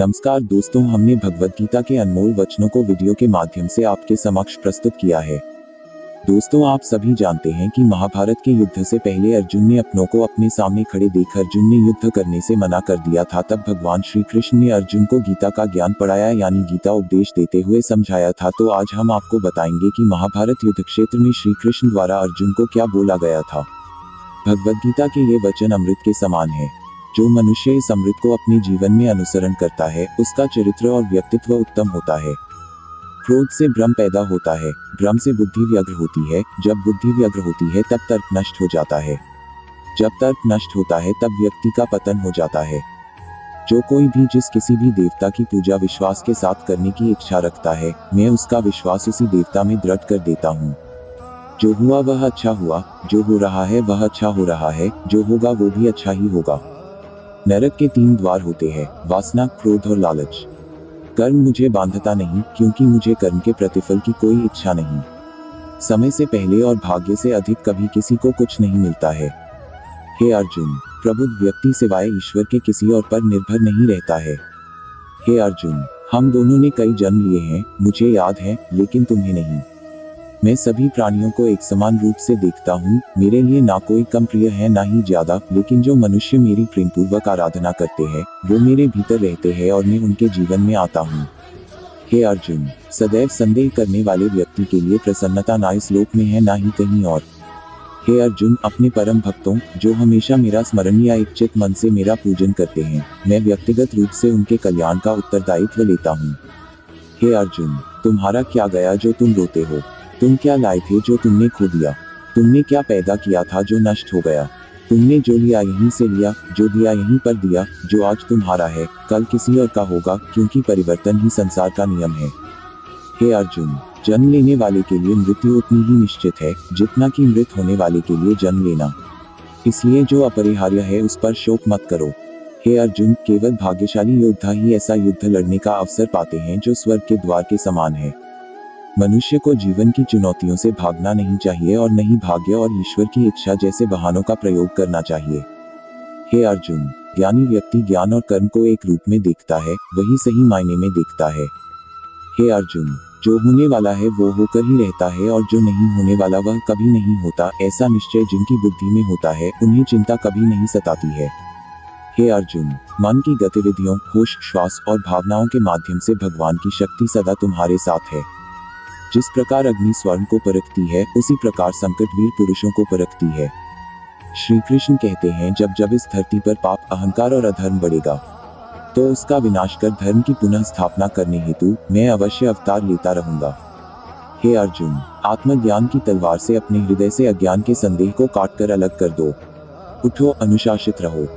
नमस्कार दोस्तों, हमने भगवद गीता के अनमोल वचनों को वीडियो के माध्यम से आपके समक्ष प्रस्तुत किया है। दोस्तों, आप सभी जानते हैं कि महाभारत के युद्ध से पहले अर्जुन ने अपनों को अपने सामने खड़े देख अर्जुन ने युद्ध करने से मना कर दिया था। तब भगवान श्री कृष्ण ने अर्जुन को गीता का ज्ञान पढ़ाया, यानी गीता उपदेश देते हुए समझाया था। तो आज हम आपको बताएंगे कि महाभारत युद्ध क्षेत्र में श्री कृष्ण द्वारा अर्जुन को क्या बोला गया था। भगवद गीता के ये वचन अमृत के समान है। जो मनुष्य इस अमृत को अपने जीवन में अनुसरण करता है, उसका चरित्र और व्यक्तित्व उत्तम होता है। क्रोध से भ्रम पैदा होता है, भ्रम से बुद्धि व्यग्र होती है, जब बुद्धि व्यग्र होती है तब तर्क नष्ट हो जाता है, जब तर्क नष्ट होता है तब व्यक्ति का पतन हो जाता है। जो कोई भी जिस किसी भी देवता की पूजा विश्वास के साथ करने की इच्छा रखता है, मैं उसका विश्वास उसी देवता में दृढ़ कर देता हूँ। जो हुआ वह अच्छा हुआ, जो हो रहा है वह अच्छा हो रहा है, जो होगा वो भी अच्छा ही होगा। नरक के 3 द्वार होते हैं, वासना, क्रोध और लालच। कर्म मुझे बांधता नहीं, क्योंकि मुझे कर्म के प्रतिफल की कोई इच्छा नहीं। समय से पहले और भाग्य से अधिक कभी किसी को कुछ नहीं मिलता है। हे अर्जुन, प्रबुद्ध व्यक्ति सिवाय ईश्वर के किसी और पर निर्भर नहीं रहता है। हे अर्जुन, हम दोनों ने कई जन्म लिए हैं, मुझे याद है, लेकिन तुम्हें नहीं। मैं सभी प्राणियों को एक समान रूप से देखता हूँ, मेरे लिए ना कोई कम प्रिय है ना ही ज्यादा, लेकिन जो मनुष्य मेरी प्रेमपूर्वक आराधना करते हैं, वो मेरे भीतर रहते हैं और मैं उनके जीवन में आता हूँ। हे अर्जुन, सदैव संदेह करने वाले व्यक्ति के लिए प्रसन्नता ना इस लोक में है ना ही कहीं और। हे अर्जुन, अपने परम भक्तों, जो हमेशा मेरा स्मरण या इच्छित मन से मेरा पूजन करते हैं, मैं व्यक्तिगत रूप से उनके कल्याण का उत्तरदायित्व लेता हूँ। हे अर्जुन, तुम्हारा क्या गया जो तुम रोते हो? तुम क्या लाए थे जो तुमने खो दिया? तुमने क्या पैदा किया था जो नष्ट हो गया? तुमने जो लिया यहीं से लिया, जो दिया यहीं पर दिया। जो आज तुम्हारा है, कल किसी और का होगा, क्योंकि परिवर्तन ही संसार का नियम है। हे अर्जुन, जन्म लेने वाले के लिए मृत्यु उतनी ही निश्चित है, जितना कि मृत होने वाले के लिए जन्म लेना। इसलिए जो अपरिहार्य है उस पर शोक मत करो। हे अर्जुन, केवल भाग्यशाली योद्धा ही ऐसा युद्ध लड़ने का अवसर पाते हैं जो स्वर्ग के द्वार के समान है। मनुष्य को जीवन की चुनौतियों से भागना नहीं चाहिए और नहीं भाग्य और ईश्वर की इच्छा जैसे बहानों का प्रयोग करना चाहिए। हे अर्जुन, ज्ञानी व्यक्ति ज्ञान और कर्म को एक रूप में देखता है, वही सही मायने में देखता है। हे अर्जुन, जो होने वाला है वो होकर ही रहता है और जो नहीं होने वाला वह कभी नहीं होता। ऐसा निश्चय जिनकी बुद्धि में होता है, उन्हें चिंता कभी नहीं सताती है। हे अर्जुन, मन की गतिविधियों, होश, श्वास और भावनाओं के माध्यम से भगवान की शक्ति सदा तुम्हारे साथ है। जिस प्रकार अग्नि स्वर्ण को परखती है, उसी प्रकार संकट वीर पुरुषों को परखती है। श्री कृष्ण कहते हैं, जब जब इस धरती पर पाप, अहंकार और अधर्म बढ़ेगा, तो उसका विनाश कर धर्म की पुनः स्थापना करने हेतु मैं अवश्य अवतार लेता रहूंगा। हे अर्जुन, आत्मज्ञान की तलवार से अपने हृदय से अज्ञान के संदेह को काटकर अलग कर दो। उठो, अनुशासित रहो।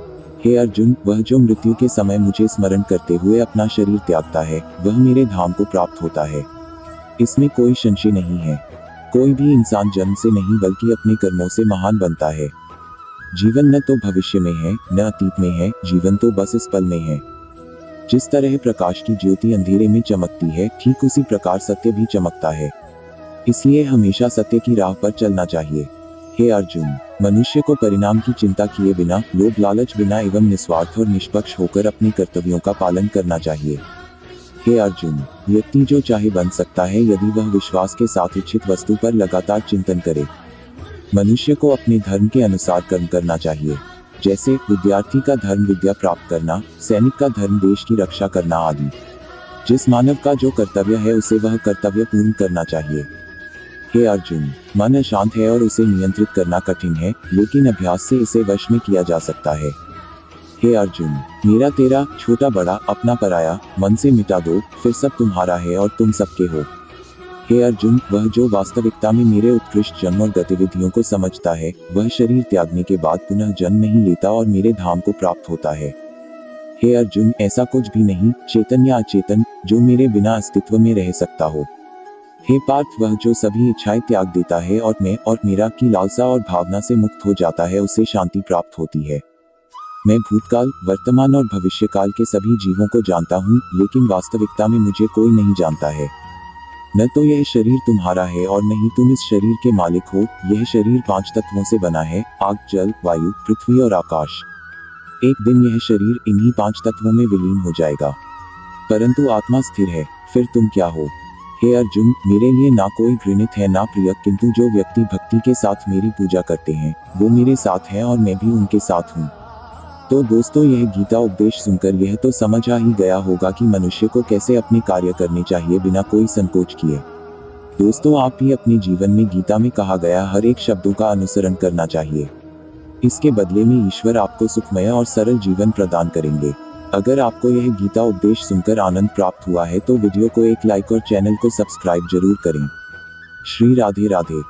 हे अर्जुन, वह जो मृत्यु के समय मुझे स्मरण करते हुए अपना शरीर त्यागता है, वह मेरे धाम को प्राप्त होता है। इसमें कोई संशय नहीं है। कोई भी इंसान जन्म से नहीं बल्कि अपने कर्मों से महान बनता है। जीवन न तो भविष्य में है, न अतीत में है, जीवन तो बस इस पल में है। जिस तरह प्रकाश की ज्योति अंधेरे में चमकती है, ठीक उसी प्रकार सत्य भी चमकता है। इसलिए हमेशा सत्य की राह पर चलना चाहिए। हे अर्जुन, मनुष्य को परिणाम की चिंता किए बिना, लोभ लालच बिना एवं निस्वार्थ और निष्पक्ष होकर अपने कर्तव्यों का पालन करना चाहिए। हे अर्जुन, व्यक्ति जो चाहे बन सकता है यदि वह विश्वास के साथ इच्छित वस्तु पर लगातार चिंतन करे। मनुष्य को अपने धर्म के अनुसार कर्म करना चाहिए, जैसे विद्यार्थी का धर्म विद्या प्राप्त करना, सैनिक का धर्म देश की रक्षा करना आदि। जिस मानव का जो कर्तव्य है उसे वह कर्तव्य पूर्ण करना चाहिए। हे अर्जुन, मन अशांत है और उसे नियंत्रित करना कठिन है, लेकिन अभ्यास से इसे वश में किया जा सकता है। हे अर्जुन, मेरा तेरा, छोटा बड़ा, अपना पराया, मन से मिटा दो, फिर सब तुम्हारा है और तुम सबके हो। हे अर्जुन, वह जो वास्तविकता में मेरे उत्कृष्ट जन्म और गतिविधियों को समझता है, वह शरीर त्यागने के बाद पुनः जन्म नहीं लेता और मेरे धाम को प्राप्त होता है। हे अर्जुन, ऐसा कुछ भी नहीं, चेतन या अचेतन, जो मेरे बिना अस्तित्व में रह सकता हो। हे पार्थ, वह जो सभी इच्छाएं त्याग देता है और मैं और मेरा की लालसा और भावना से मुक्त हो जाता है, उसे शांति प्राप्त होती है। मैं भूतकाल, वर्तमान और भविष्यकाल के सभी जीवों को जानता हूँ, लेकिन वास्तविकता में मुझे कोई नहीं जानता है। न तो यह शरीर तुम्हारा है और न ही तुम इस शरीर के मालिक हो। यह शरीर 5 तत्वों से बना है, आग, जल, वायु, पृथ्वी और आकाश। एक दिन यह शरीर इन्हीं 5 तत्वों में विलीन हो जाएगा। परंतु आत्मा स्थिर है, फिर तुम क्या हो? हे अर्जुन, मेरे लिए ना कोई घृणित है ना प्रिय, किंतु जो व्यक्ति भक्ति के साथ मेरी पूजा करते हैं वो मेरे साथ है और मैं भी उनके साथ हूँ। तो दोस्तों, यह गीता उपदेश सुनकर यह तो समझ आ ही गया होगा कि मनुष्य को कैसे अपने कार्य करने चाहिए बिना कोई संकोच किए। दोस्तों, आप भी अपने जीवन में गीता में कहा गया हर एक शब्दों का अनुसरण करना चाहिए। इसके बदले में ईश्वर आपको सुखमय और सरल जीवन प्रदान करेंगे। अगर आपको यह गीता उपदेश सुनकर आनंद प्राप्त हुआ है तो वीडियो को एक लाइक और चैनल को सब्सक्राइब जरूर करें। श्री राधे राधे।